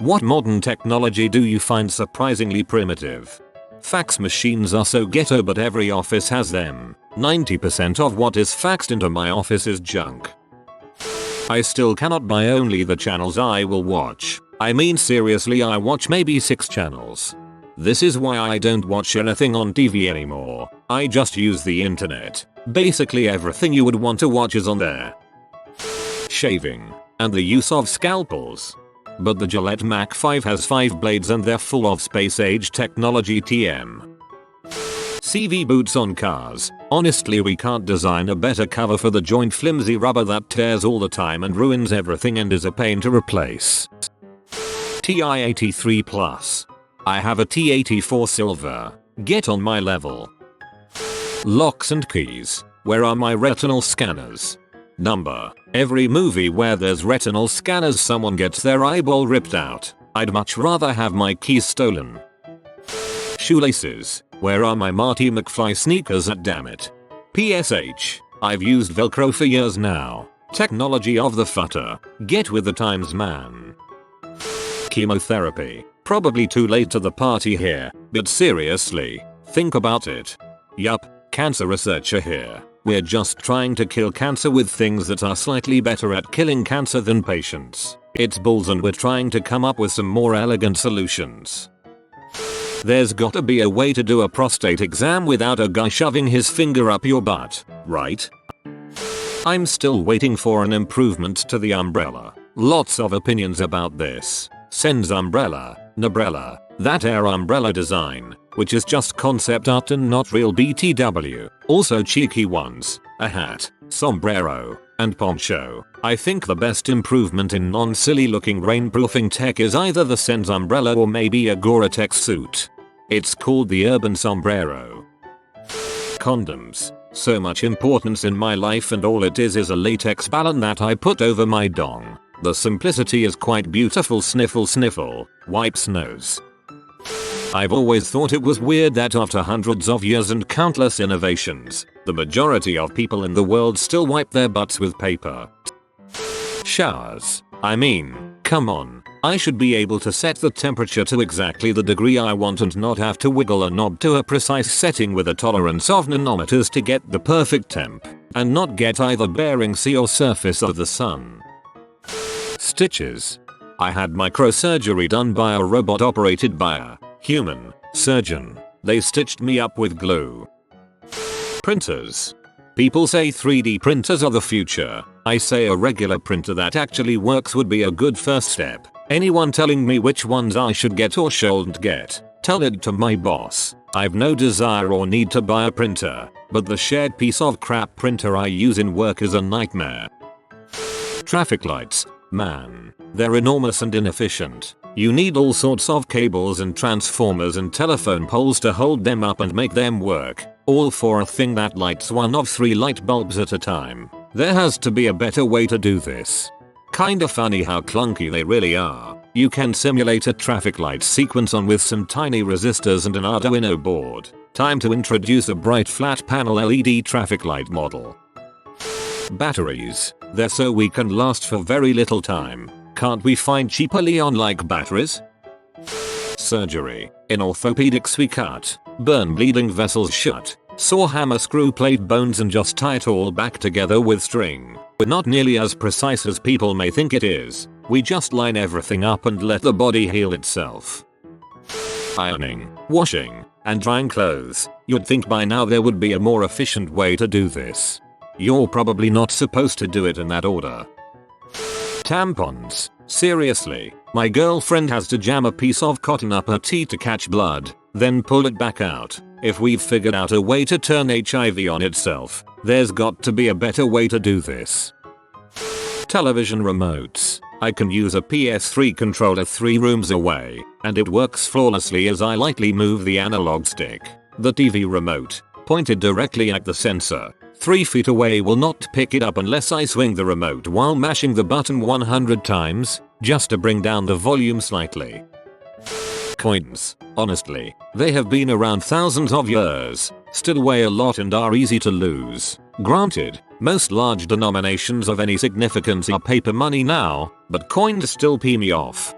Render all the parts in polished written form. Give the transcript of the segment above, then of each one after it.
What modern technology do you find surprisingly primitive? Fax machines are so ghetto, but every office has them. 90% of what is faxed into my office is junk. I still cannot buy only the channels I will watch. I mean seriously, I watch maybe 6 channels. This is why I don't watch anything on TV anymore. I just use the internet. Basically everything you would want to watch is on there. Shaving. And the use of scalpels. But the Gillette Mach 5 has 5 blades and they're full of space-age technology TM. CV boots on cars. Honestly, we can't design a better cover for the joint. Flimsy rubber that tears all the time and ruins everything and is a pain to replace. TI-83 Plus. I have a T84 Silver. Get on my level. Locks and keys. Where are my retinal scanners? Number. Every movie where there's retinal scanners someone gets their eyeball ripped out. I'd much rather have my keys stolen. Shoelaces. Where are my Marty McFly sneakers at dammit? PSH. I've used Velcro for years now. Technology of the futter. Get with the times, man. Chemotherapy. Probably too late to the party here, but seriously, think about it. Yup, cancer researcher here. We're just trying to kill cancer with things that are slightly better at killing cancer than patients. It's bulls and we're trying to come up with some more elegant solutions. There's gotta be a way to do a prostate exam without a guy shoving his finger up your butt, right? I'm still waiting for an improvement to the umbrella. Lots of opinions about this. Sen's umbrella, Nabrella, that air umbrella design, which is just concept art and not real BTW. Also cheeky ones, a hat, sombrero, and poncho. I think the best improvement in non-silly looking rainproofing tech is either the Sen's umbrella or maybe a Gore-Tex suit. It's called the Urban Sombrero. Condoms. So much importance in my life and all it is a latex balloon that I put over my dong. The simplicity is quite beautiful. Sniffle sniffle, wipes nose. I've always thought it was weird that after hundreds of years and countless innovations, the majority of people in the world still wipe their butts with paper. Showers. I mean, come on. I should be able to set the temperature to exactly the degree I want and not have to wiggle a knob to a precise setting with a tolerance of nanometers to get the perfect temp, and not get either bearing C or surface of the sun. Stitches. I had microsurgery done by a robot operated by a human surgeon. They stitched me up with glue. Printers. People say 3D printers are the future. I say a regular printer that actually works would be a good first step. Anyone telling me which ones I should get or shouldn't get, tell it to my boss. I've no desire or need to buy a printer, but the shared piece of crap printer I use in work is a nightmare. Traffic lights. Man, they're enormous and inefficient. You need all sorts of cables and transformers and telephone poles to hold them up and make them work, all for a thing that lights one of 3 light bulbs at a time. There has to be a better way to do this. Kinda funny how clunky they really are. You can simulate a traffic light sequence on with some tiny resistors and an Arduino board. Time to introduce a bright flat panel LED traffic light model. Batteries. They're so we can last for very little time. Can't we find cheaper Leon-like batteries? Surgery. In orthopedics we cut, burn bleeding vessels shut, saw hammer screw plate bones and just tie it all back together with string. We're not nearly as precise as people may think it is. We just line everything up and let the body heal itself. Ironing, washing, and drying clothes. You'd think by now there would be a more efficient way to do this. You're probably not supposed to do it in that order. Tampons. Seriously, my girlfriend has to jam a piece of cotton up her tea to catch blood, then pull it back out. If we've figured out a way to turn HIV on itself, there's got to be a better way to do this. Television remotes. I can use a PS3 controller 3 rooms away, and it works flawlessly as I lightly move the analog stick. The TV remote, pointed directly at the sensor, 3 feet away will not pick it up unless I swing the remote while mashing the button 100 times, just to bring down the volume slightly. Coins. Honestly, they have been around thousands of years, still weigh a lot and are easy to lose. Granted, most large denominations of any significance are paper money now, but coins still pee me off.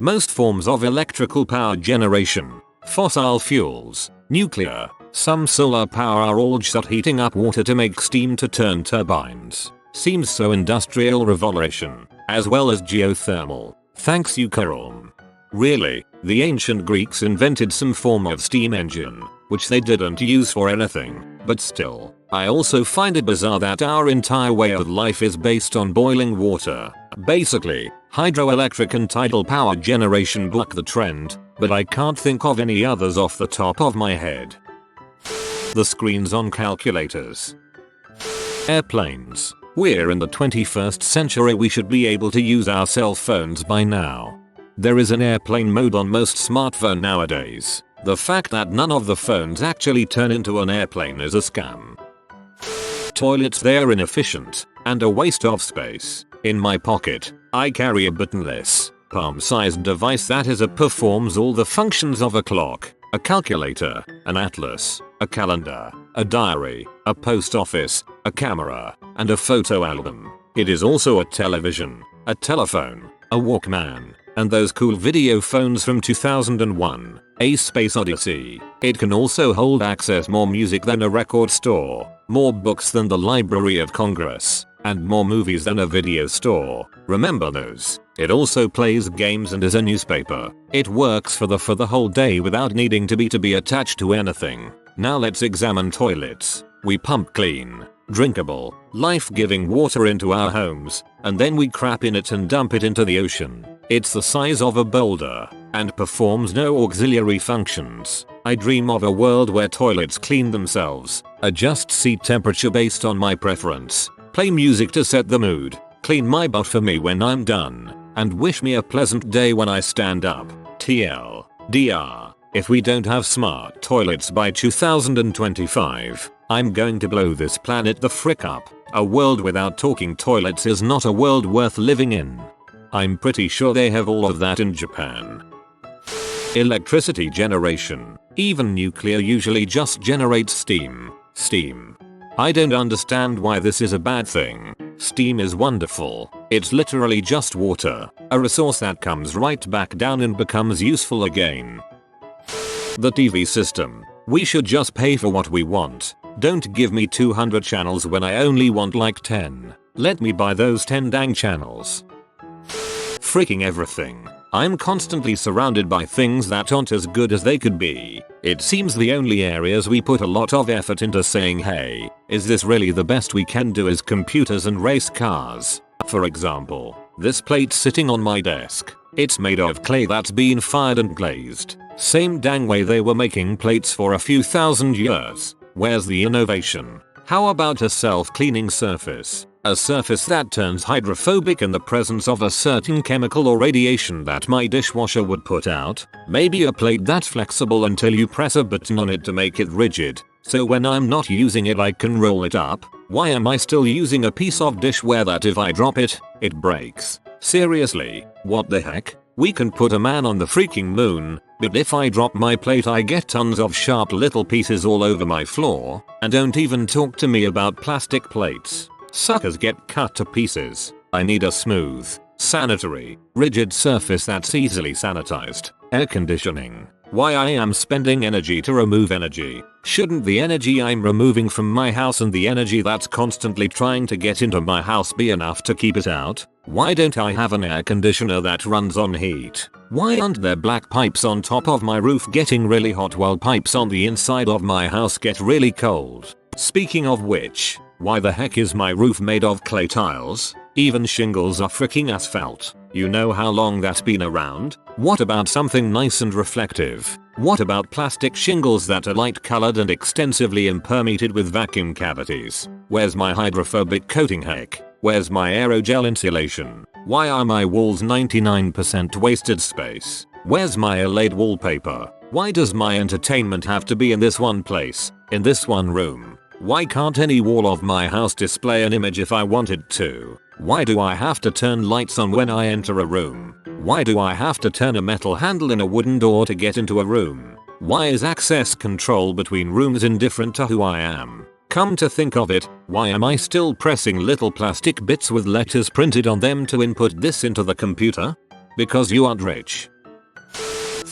most forms of electrical power generation, fossil fuels, nuclear, some solar power are all just heating up water to make steam to turn turbines. Seems so industrial revolution, as well as geothermal. Thanks you Karom. Really, the ancient Greeks invented some form of steam engine, which they didn't use for anything, but still, I also find it bizarre that our entire way of life is based on boiling water. Basically, hydroelectric and tidal power generation buck the trend, but I can't think of any others off the top of my head. The screens on calculators. Airplanes. We're in the 21st century, we should be able to use our cell phones by now. There is an airplane mode on most smartphones nowadays. The fact that none of the phones actually turn into an airplane is a scam. Toilets, they're inefficient and a waste of space. In my pocket, I carry a buttonless, palm-sized device that performs all the functions of a clock, a calculator, an atlas, a calendar, a diary, a post office, a camera, and a photo album. It is also a television, a telephone, a Walkman, and those cool video phones from 2001, A Space Odyssey. It can also hold access more music than a record store, more books than the Library of Congress, and more movies than a video store. Remember those. It also plays games and is a newspaper. It works for the whole day without needing to be attached to anything. Now let's examine toilets. We pump clean, drinkable, life-giving water into our homes, and then we crap in it and dump it into the ocean. It's the size of a boulder, and performs no auxiliary functions. I dream of a world where toilets clean themselves, adjust seat temperature based on my preference, play music to set the mood, clean my butt for me when I'm done, and wish me a pleasant day when I stand up. TLDR. If we don't have smart toilets by 2025, I'm going to blow this planet the frick up. A world without talking toilets is not a world worth living in. I'm pretty sure they have all of that in Japan. Electricity generation. Even nuclear usually just generates steam. I don't understand why this is a bad thing. Steam is wonderful. It's literally just water, a resource that comes right back down and becomes useful again. The TV system. We should just pay for what we want. Don't give me 200 channels when I only want like 10. Let me buy those 10 dang channels. Freaking everything. I'm constantly surrounded by things that aren't as good as they could be. It seems the only areas we put a lot of effort into saying, hey, is this really the best we can do, is computers and race cars. For example, this plate sitting on my desk. It's made of clay that's been fired and glazed. Same dang way they were making plates for a few thousand years. Where's the innovation? How about a self-cleaning surface? A surface that turns hydrophobic in the presence of a certain chemical or radiation that my dishwasher would put out. Maybe a plate that's flexible until you press a button on it to make it rigid, so when I'm not using it I can roll it up. Why am I still using a piece of dishware that if I drop it, it breaks? Seriously, what the heck? We can put a man on the freaking moon, but if I drop my plate I get tons of sharp little pieces all over my floor, and don't even talk to me about plastic plates. Suckers get cut to pieces. I need a smooth, sanitary, rigid surface that's easily sanitized. Air conditioning. Why I am spending energy to remove energy? Shouldn't the energy I'm removing from my house and the energy that's constantly trying to get into my house be enough to keep it out? Why don't I have an air conditioner that runs on heat? Why aren't there black pipes on top of my roof getting really hot while pipes on the inside of my house get really cold? Speaking of which, why the heck is my roof made of clay tiles? Even shingles are freaking asphalt. You know how long that's been around? What about something nice and reflective? What about plastic shingles that are light colored and extensively impermeated with vacuum cavities? Where's my hydrophobic coating, heck? Where's my aerogel insulation? Why are my walls 99% wasted space? Where's my Allayed wallpaper? Why does my entertainment have to be in this one place, in this one room? Why can't any wall of my house display an image if I wanted to? Why do I have to turn lights on when I enter a room? Why do I have to turn a metal handle in a wooden door to get into a room? Why is access control between rooms indifferent to who I am? Come to think of it, why am I still pressing little plastic bits with letters printed on them to input this into the computer? Because you aren't rich.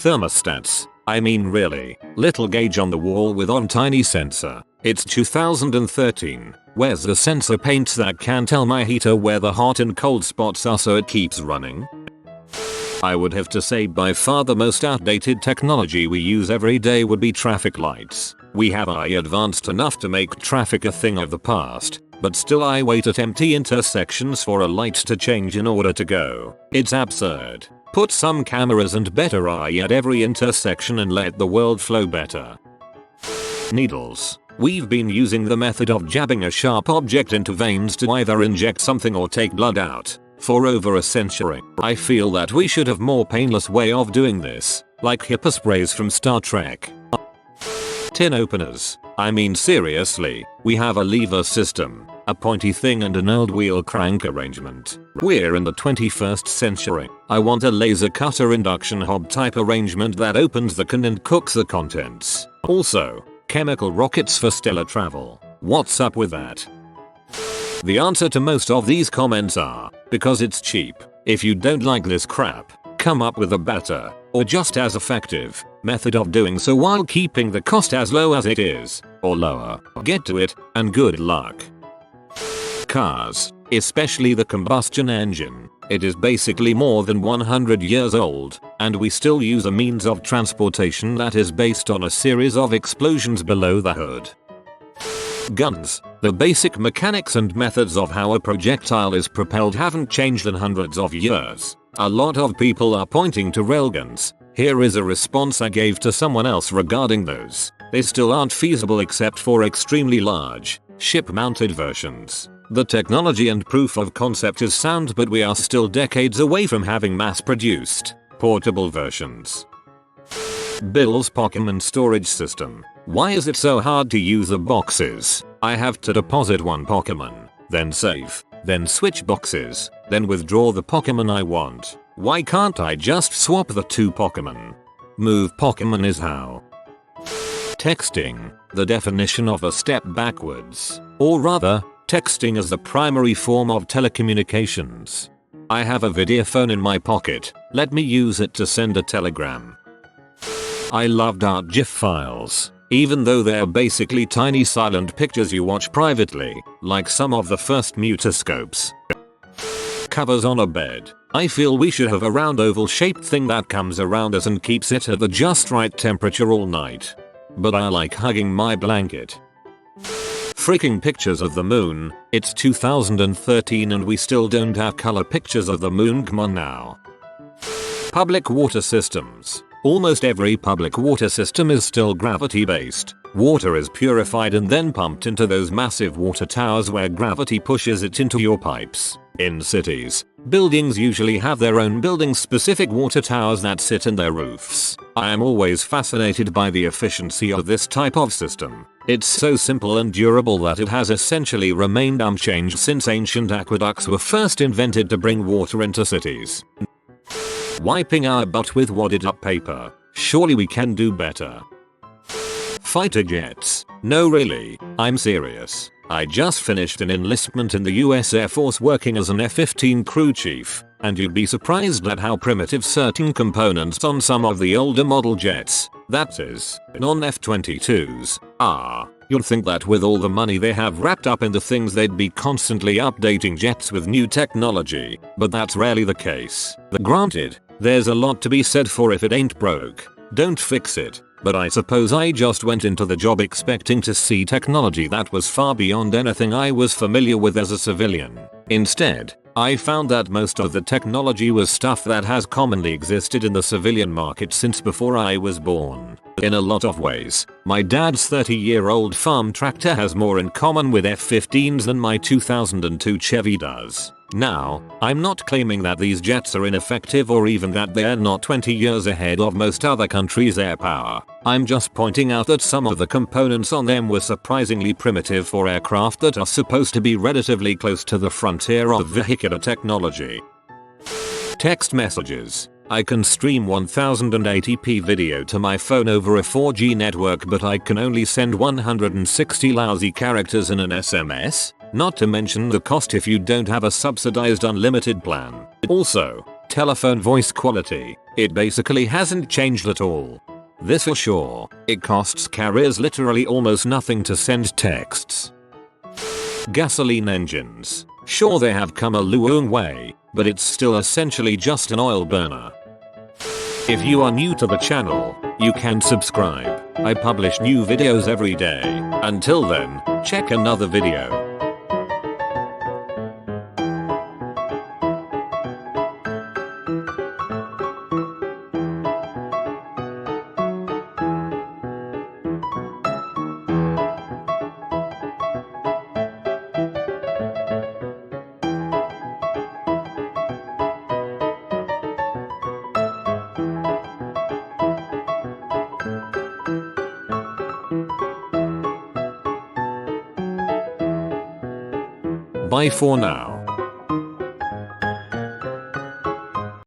Thermostats. I mean really, little gauge on the wall with on tiny sensor. It's 2013. Where's the sensor paint that can tell my heater where the hot and cold spots are so it keeps running? I would have to say by far the most outdated technology we use every day would be traffic lights. We have advanced enough to make traffic a thing of the past, but still I wait at empty intersections for a light to change in order to go. It's absurd. Put some cameras and better AI at every intersection and let the world flow better. Needles. We've been using the method of jabbing a sharp object into veins to either inject something or take blood out for over a century. I feel that we should have more painless way of doing this, like HEPA sprays from Star Trek. Tin openers. I mean seriously, we have a lever system, a pointy thing and an old wheel crank arrangement. We're in the 21st century. I want a laser cutter induction hob type arrangement that opens the can and cooks the contents. Also, chemical rockets for stellar travel. What's up with that? The answer to most of these comments are, because it's cheap. If you don't like this crap, come up with a better, or just as effective, method of doing so while keeping the cost as low as it is, or lower. Get to it, and good luck. Cars, especially the combustion engine. It is basically more than 100 years old, and we still use a means of transportation that is based on a series of explosions below the hood. Guns. The basic mechanics and methods of how a projectile is propelled haven't changed in hundreds of years. A lot of people are pointing to railguns. Here is a response I gave to someone else regarding those. They still aren't feasible except for extremely large, ship-mounted versions. The technology and proof of concept is sound, but we are still decades away from having mass-produced, portable versions. Bill's Pokemon storage system. Why is it so hard to use the boxes? I have to deposit one Pokemon, then save, then switch boxes, then withdraw the Pokemon I want. Why can't I just swap the two Pokemon? Move Pokemon is how. Texting. The definition of a step backwards. Or rather, texting is the primary form of telecommunications. I have a videophone in my pocket. Let me use it to send a telegram. I loved art GIF files, even though they're basically tiny silent pictures you watch privately, like some of the first mutoscopes. Covers on a bed. I feel we should have a round oval shaped thing that comes around us and keeps it at the just right temperature all night. But I like hugging my blanket. Freaking pictures of the moon. It's 2013 and we still don't have color pictures of the moon, come on now. Public water systems. Almost every public water system is still gravity based. Water is purified and then pumped into those massive water towers where gravity pushes it into your pipes. In cities, buildings usually have their own building specific water towers that sit in their roofs. I am always fascinated by the efficiency of this type of system. It's so simple and durable that it has essentially remained unchanged since ancient aqueducts were first invented to bring water into cities. Wiping our butt with wadded up paper. Surely we can do better. Fighter jets. No really, I'm serious. I just finished an enlistment in the US Air Force working as an F-15 crew chief, and you'd be surprised at how primitive certain components on some of the older model jets, that is, non-F-22s, are. You'd think that with all the money they have wrapped up in the things they'd be constantly updating jets with new technology, but that's rarely the case. Granted, there's a lot to be said for if it ain't broke, don't fix it. But I suppose I just went into the job expecting to see technology that was far beyond anything I was familiar with as a civilian. Instead, I found that most of the technology was stuff that has commonly existed in the civilian market since before I was born. In a lot of ways, my dad's 30-year-old farm tractor has more in common with F-15s than my 2002 Chevy does. Now, I'm not claiming that these jets are ineffective or even that they're not 20 years ahead of most other countries' air power. I'm just pointing out that some of the components on them were surprisingly primitive for aircraft that are supposed to be relatively close to the frontier of vehicular technology. Text messages. I can stream 1080p video to my phone over a 4G network, but I can only send 160 lousy characters in an SMS. Not to mention the cost if you don't have a subsidized unlimited plan. Also, telephone voice quality, it basically hasn't changed at all. This for sure, it costs carriers literally almost nothing to send texts. Gasoline engines. Sure, they have come a long way, but it's still essentially just an oil burner. If you are new to the channel, you can subscribe. I publish new videos every day. Until then, check another video. Bye for now.